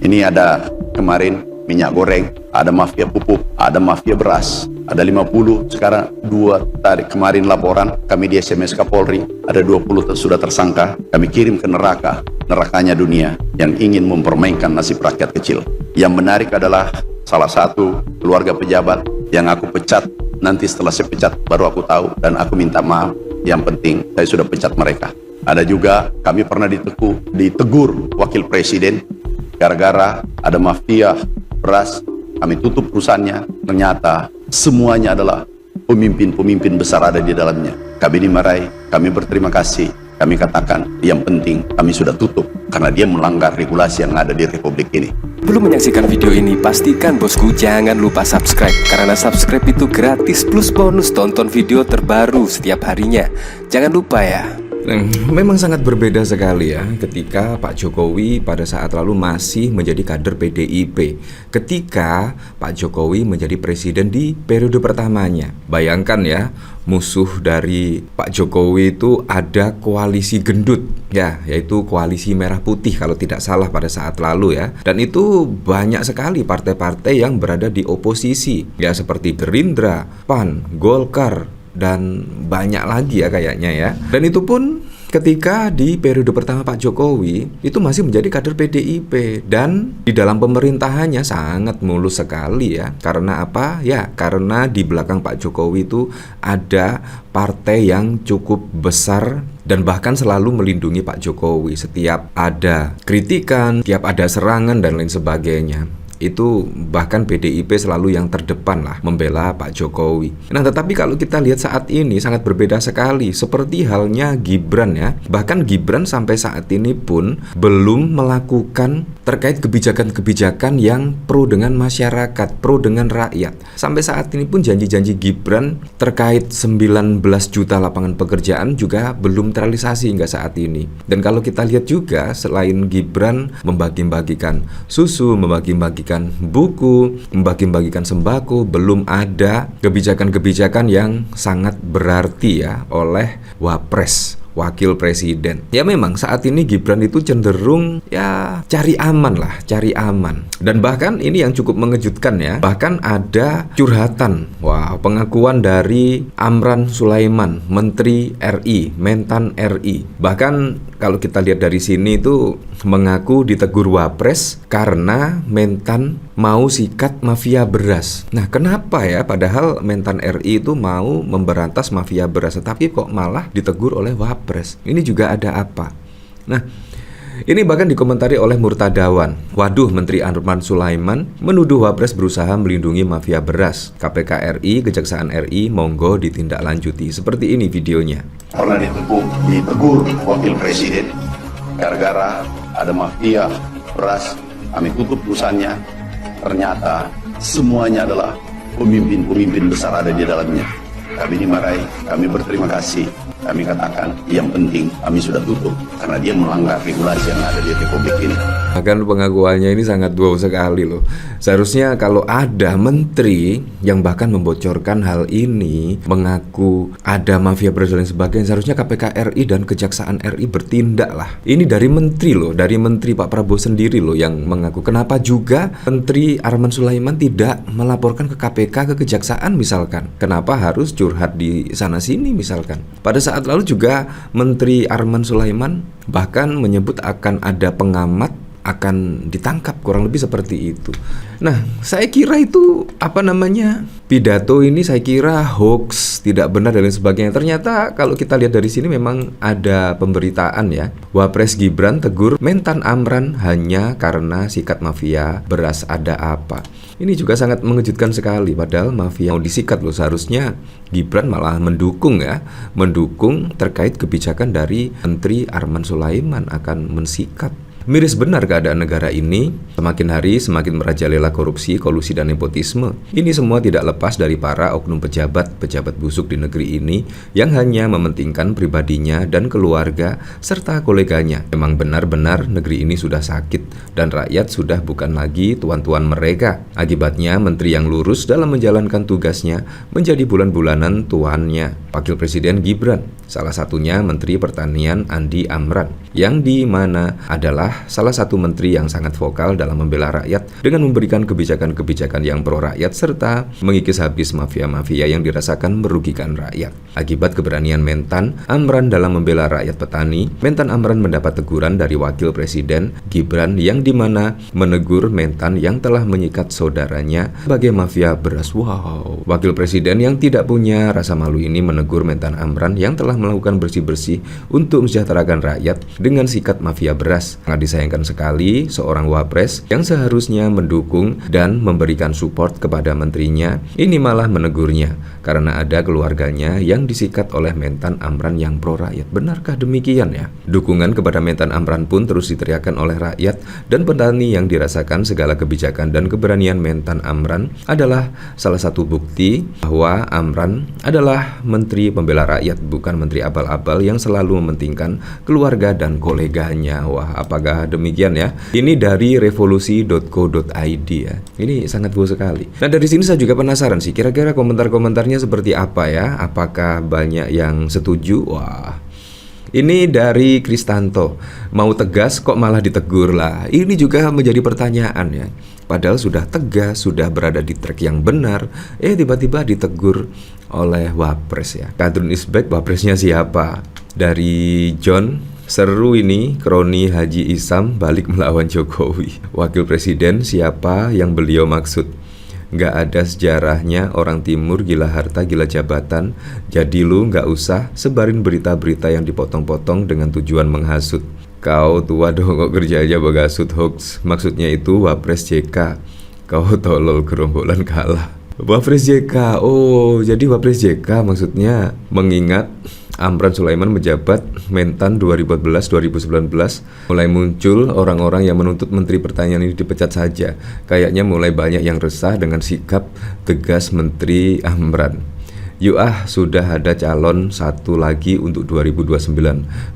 Ini ada kemarin minyak goreng, ada mafia pupuk, ada mafia beras, ada 50, sekarang 2 tarik kemarin laporan kami di SMS Kapolri, ada 20 sudah tersangka, kami kirim ke nerakanya dunia yang ingin mempermainkan nasib rakyat kecil. Yang menarik adalah salah satu keluarga pejabat yang aku pecat, nanti setelah saya pecat baru aku tahu dan aku minta maaf, yang penting saya sudah pecat mereka. Ada juga kami pernah ditegur wakil presiden gara-gara ada mafia beras, kami tutup perusahaannya, ternyata semuanya adalah pemimpin-pemimpin besar ada di dalamnya. Kami dimarahi, kami berterima kasih, kami katakan yang penting kami sudah tutup karena dia melanggar regulasi yang ada di Republik ini. Belum menyaksikan video ini, pastikan bosku jangan lupa subscribe, karena subscribe itu gratis plus bonus tonton video terbaru setiap harinya. Jangan lupa ya. Memang sangat berbeda sekali ya ketika Pak Jokowi pada saat lalu masih menjadi kader PDIP, ketika Pak Jokowi menjadi presiden di periode pertamanya. Bayangkan ya, musuh dari Pak Jokowi itu ada koalisi gendut ya, yaitu koalisi merah putih kalau tidak salah pada saat lalu ya. Dan itu banyak sekali partai-partai yang berada di oposisi ya, seperti Gerindra, PAN, Golkar, dan banyak lagi ya kayaknya ya. Dan itu pun ketika di periode pertama Pak Jokowi itu masih menjadi kader PDIP, dan di dalam pemerintahannya sangat mulus sekali ya. Karena apa? Ya karena di belakang Pak Jokowi itu ada partai yang cukup besar dan bahkan selalu melindungi Pak Jokowi. Setiap ada kritikan, setiap ada serangan dan lain sebagainya, itu bahkan PDIP selalu yang terdepan lah membela Pak Jokowi. Nah tetapi kalau kita lihat saat ini sangat berbeda sekali, seperti halnya Gibran ya. Bahkan Gibran sampai saat ini pun belum melakukan terkait kebijakan-kebijakan yang pro dengan masyarakat, pro dengan rakyat. Sampai saat ini pun janji-janji Gibran terkait 19 juta lapangan pekerjaan juga belum terrealisasi hingga saat ini. Dan kalau kita lihat juga, selain Gibran membagi-bagikan susu, membagi-bagikan buku, membagi-bagikan sembako, belum ada kebijakan-kebijakan yang sangat berarti ya oleh Wapres, wakil presiden. Ya memang saat ini Gibran itu cenderung ya cari aman lah, cari aman. Dan bahkan ini yang cukup mengejutkan ya, bahkan ada curhatan, pengakuan dari Amran Sulaiman, Menteri RI, Mentan RI. Bahkan kalau kita lihat dari sini itu mengaku ditegur Wapres karena Mentan mau sikat mafia beras. Nah kenapa ya, padahal Mentan RI itu mau memberantas mafia beras, tetapi kok malah ditegur oleh Wapres. Ini juga ada apa? Nah ini bahkan dikomentari oleh Murtadawan. Waduh, Menteri Amran Sulaiman menuduh Wapres berusaha melindungi mafia beras. KPK RI, Kejaksaan RI, monggo ditindaklanjuti. Seperti ini videonya. Pernah ditegur wakil presiden gara-gara ada mafia beras, kami tutup perusahaannya, ternyata semuanya adalah pemimpin-pemimpin besar ada di dalamnya. Kami dimarahi, kami berterima kasih, kami katakan yang penting kami sudah tutup karena dia melanggar regulasi yang ada di Republik ini. Bahkan pengakuannya ini sangat wow sekali loh. Seharusnya kalau ada menteri yang bahkan membocorkan hal ini, mengaku ada mafia beras dan sebagainya, seharusnya KPK RI dan Kejaksaan RI bertindak lah. Ini dari menteri loh, dari menteri Pak Prabowo sendiri loh yang mengaku. Kenapa juga Menteri Amran Sulaiman tidak melaporkan ke KPK, ke Kejaksaan misalkan? Kenapa harus curhat di sana sini misalkan? Pada saat lalu juga Menteri Amran Sulaiman bahkan menyebut akan ada pengamat akan ditangkap, kurang lebih seperti itu. Nah, saya kira itu pidato ini saya kira hoax, tidak benar dan lain sebagainya. Ternyata kalau kita lihat dari sini memang ada pemberitaan ya. Wapres Gibran tegur Mentan Amran hanya karena sikat mafia beras, ada apa? Ini juga sangat mengejutkan sekali, padahal mafia mau disikat loh. Seharusnya Gibran malah mendukung terkait kebijakan dari Menteri Amran Sulaiman akan mensikat. Miris benar keadaan negara ini, semakin hari semakin merajalela korupsi, kolusi, dan nepotisme. Ini semua tidak lepas dari para oknum pejabat busuk di negeri ini yang hanya mementingkan pribadinya dan keluarga serta koleganya. Memang benar-benar negeri ini sudah sakit dan rakyat sudah bukan lagi tuan-tuan mereka. Akibatnya menteri yang lurus dalam menjalankan tugasnya menjadi bulan-bulanan tuannya. Wakil Presiden Gibran, salah satunya Menteri Pertanian Andi Amran, yang di mana adalah adalah salah satu menteri yang sangat vokal dalam membela rakyat dengan memberikan kebijakan-kebijakan yang pro rakyat serta mengikis habis mafia-mafia yang dirasakan merugikan rakyat. Akibat keberanian Mentan Amran dalam membela rakyat petani, Mentan Amran mendapat teguran dari Wakil Presiden Gibran yang dimana menegur Mentan yang telah menyikat saudaranya sebagai mafia beras. Wow. Wakil Presiden yang tidak punya rasa malu ini menegur Mentan Amran yang telah melakukan bersih-bersih untuk mensejahterakan rakyat dengan sikat mafia beras. Sangat disayangkan sekali seorang wapres yang seharusnya mendukung dan memberikan support kepada menterinya, ini malah menegurnya karena ada keluarganya yang disikat oleh Mentan Amran yang pro rakyat. Benarkah demikian ya? Dukungan kepada Mentan Amran pun terus diteriakan oleh rakyat dan petani yang dirasakan segala kebijakan dan keberanian Mentan Amran adalah salah satu bukti bahwa Amran adalah menteri pembela rakyat, bukan menteri abal-abal yang selalu mementingkan keluarga dan koleganya. Wah, apakah demikian ya? Ini dari revolusi.co.id ya. Ini sangat bagus sekali. Nah, dari sini saya juga penasaran sih, kira-kira komentar-komentarnya seperti apa ya? Apakah banyak yang setuju? Wah, ini dari Kristanto. Mau tegas kok malah ditegur lah. Ini juga menjadi pertanyaan ya. Padahal sudah tegas, sudah berada di track yang benar, tiba-tiba ditegur oleh wapres ya. Kadrun Isbek, wapresnya siapa? Dari John, seru ini kroni Haji Isam balik melawan Jokowi. Wakil Presiden siapa yang beliau maksud? Nggak ada sejarahnya, orang timur gila harta gila jabatan. Jadi lu nggak usah sebarin berita-berita yang dipotong-potong dengan tujuan menghasut. Kau tua dong kok kerja aja bagasut hoax. Maksudnya itu Wapres JK. Kau tolol gerombolan kalah. Wapres JK, oh jadi Wapres JK maksudnya mengingat Amran Sulaiman menjabat Mentan 2014-2019, mulai muncul orang-orang yang menuntut Menteri Pertanian ini dipecat saja. Kayaknya mulai banyak yang resah dengan sikap tegas Menteri Amran. Yuk sudah ada calon satu lagi untuk 2029.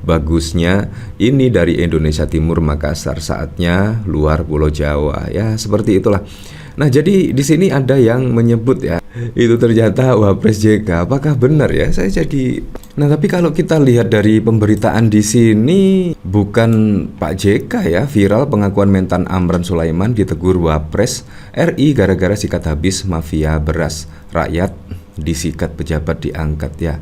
Bagusnya ini dari Indonesia Timur Makassar, saatnya luar Pulau Jawa. Ya seperti itulah. Nah jadi di sini ada yang menyebut ya, itu ternyata Wapres JK. Apakah benar ya? Saya jadi. Nah tapi kalau kita lihat dari pemberitaan di sini, bukan Pak JK ya, viral pengakuan Mentan Amran Sulaiman ditegur Wapres RI gara-gara sikat habis mafia beras. Rakyat disikat, pejabat diangkat ya.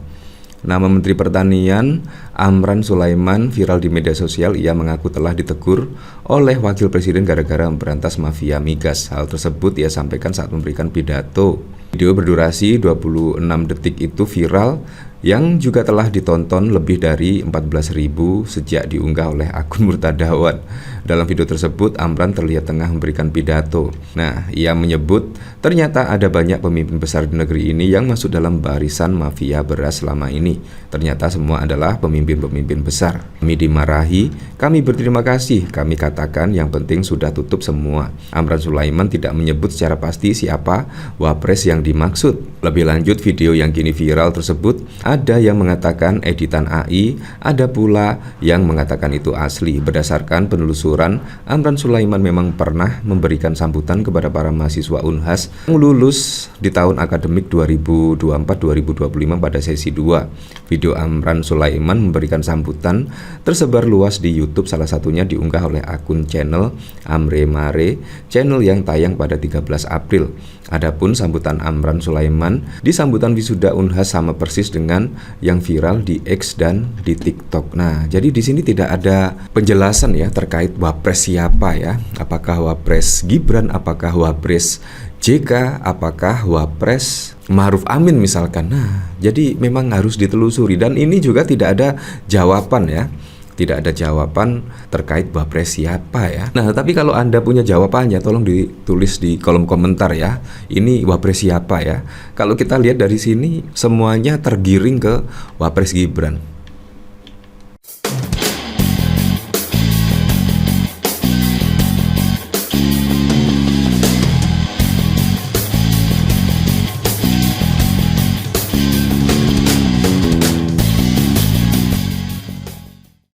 Nama Menteri Pertanian Amran Sulaiman viral di media sosial. Ia mengaku telah ditegur oleh Wakil Presiden gara-gara memberantas mafia migas. Hal tersebut ia sampaikan saat memberikan pidato. Video berdurasi 26 detik itu viral yang juga telah ditonton lebih dari 14.000 sejak diunggah oleh akun Murtadawan. Dalam video tersebut, Amran terlihat tengah memberikan pidato. Nah, ia menyebut ternyata ada banyak pemimpin besar di negeri ini yang masuk dalam barisan mafia beras selama ini. Ternyata semua adalah pemimpin-pemimpin besar. Kami dimarahi, kami berterima kasih, kami katakan yang penting sudah tutup semua. Amran Sulaiman tidak menyebut secara pasti siapa Wapres yang dimaksud. Lebih lanjut, video yang kini viral tersebut ada yang mengatakan editan AI, ada pula yang mengatakan itu asli. Berdasarkan penelusuran, Amran Sulaiman memang pernah memberikan sambutan kepada para mahasiswa Unhas yang lulus di tahun akademik 2024-2025 pada sesi 2. Video Amran Sulaiman memberikan sambutan tersebar luas di YouTube, salah satunya diunggah oleh akun channel Amre Mare, channel yang tayang pada 13 April. Adapun sambutan Amran Sulaiman di sambutan wisuda Unhas sama persis dengan yang viral di X dan di TikTok. Nah, jadi di sini tidak ada penjelasan ya terkait Wapres siapa ya. Apakah Wapres Gibran, apakah Wapres JK, apakah Wapres Ma'ruf Amin misalkan. Nah, jadi memang harus ditelusuri dan ini juga tidak ada jawaban ya. Tidak ada jawaban terkait Wapres siapa ya. Nah, tapi kalau Anda punya jawabannya tolong ditulis di kolom komentar ya. Ini Wapres siapa ya. Kalau kita lihat dari sini semuanya tergiring ke Wapres Gibran.